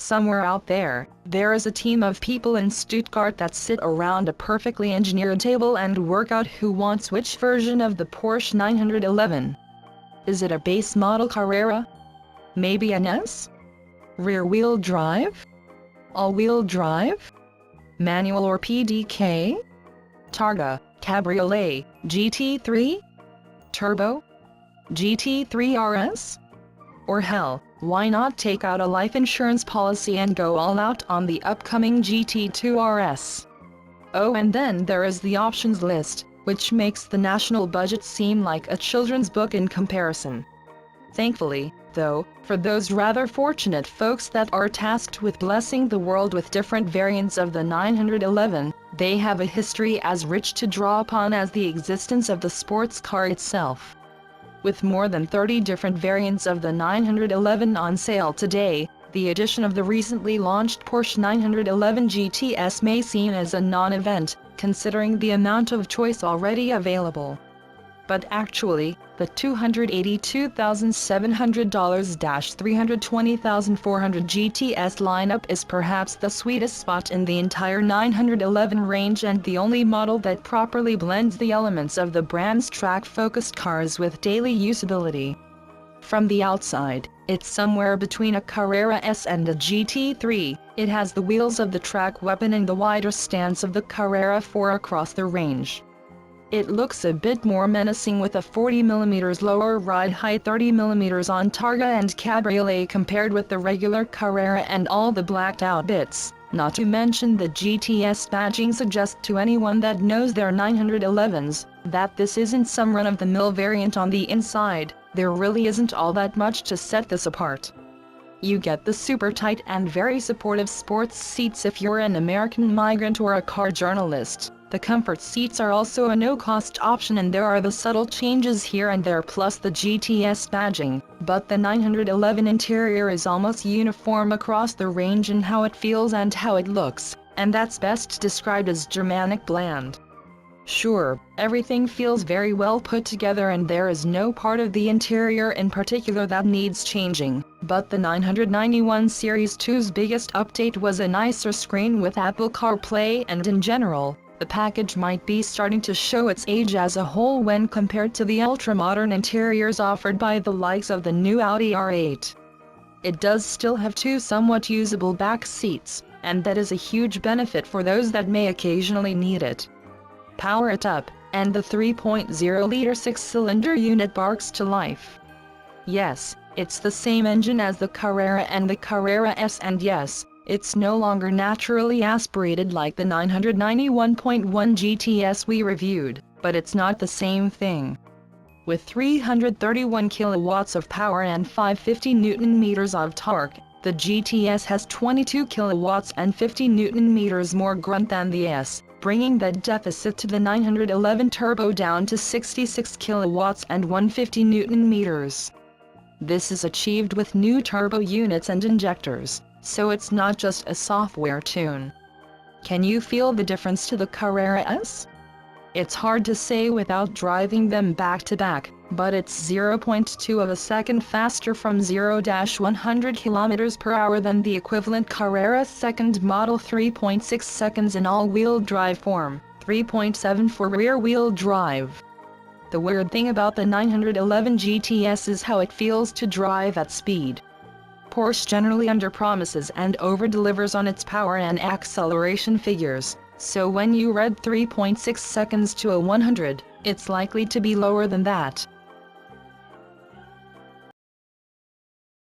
Somewhere out there, there is a team of people in Stuttgart that sit around a perfectly engineered table and work out who wants which version of the Porsche 911. Is it a base model Carrera? Maybe an S? Rear-wheel drive? All-wheel drive? Manual or PDK? Targa, Cabriolet, GT3? Turbo? GT3 RS? Or hell, why not take out a life insurance policy and go all out on the upcoming GT2 RS? Oh, and then there is the options list, which makes the national budget seem like a children's book in comparison. Thankfully, though, for those rather fortunate folks that are tasked with blessing the world with different variants of the 911, they have a history as rich to draw upon as the existence of the sports car itself. With more than 30 different variants of the 911 on sale today, the addition of the recently launched Porsche 911 GTS may seem as a non-event, considering the amount of choice already available. But actually, the $282,700-$320,400 GTS lineup is perhaps the sweetest spot in the entire 911 range and the only model that properly blends the elements of the brand's track-focused cars with daily usability. From the outside, it's somewhere between a Carrera S and a GT3. It has the wheels of the track weapon and the wider stance of the Carrera 4 across the range. It looks a bit more menacing with a 40mm lower ride height, 30mm on Targa and Cabriolet compared with the regular Carrera, and all the blacked out bits, not to mention the GTS badging, suggests to anyone that knows their 911s, that this isn't some run-of-the-mill variant on the inside. There really isn't all that much to set this apart. You get the super tight and very supportive sports seats if you're an American migrant or a car journalist. The comfort seats are also a no-cost option, and there are the subtle changes here and there plus the GTS badging, but the 911 interior is almost uniform across the range in how it feels and how it looks, and that's best described as Germanic bland. Sure, everything feels very well put together and there is no part of the interior in particular that needs changing, but the 991 Series 2's biggest update was a nicer screen with Apple CarPlay, and in general, the package might be starting to show its age as a whole when compared to the ultra-modern interiors offered by the likes of the new Audi R8. It does still have two somewhat usable back seats, and that is a huge benefit for those that may occasionally need it. Power it up, and the 3.0-liter six-cylinder unit barks to life. Yes, it's the same engine as the Carrera and the Carrera S, and yes, it's no longer naturally aspirated like the 991.1 GTS we reviewed, but it's not the same thing. With 331 kilowatts of power and 550 Nm of torque, the GTS has 22 kilowatts and 50 Nm more grunt than the S, bringing that deficit to the 911 Turbo down to 66 kilowatts and 150 Nm. This is achieved with new turbo units and injectors, so it's not just a software tune. Can you feel the difference to the Carrera S? It's hard to say without driving them back to back, but it's 0.2 of a second faster from 0-100 km/h than the equivalent Carrera second model, 3.6 seconds in all-wheel drive form, 3.7 for rear-wheel drive. The weird thing about the 911 GTS is how it feels to drive at speed. Porsche generally underpromises and overdelivers on its power and acceleration figures, so when you read 3.6 seconds to a 100, it's likely to be lower than that.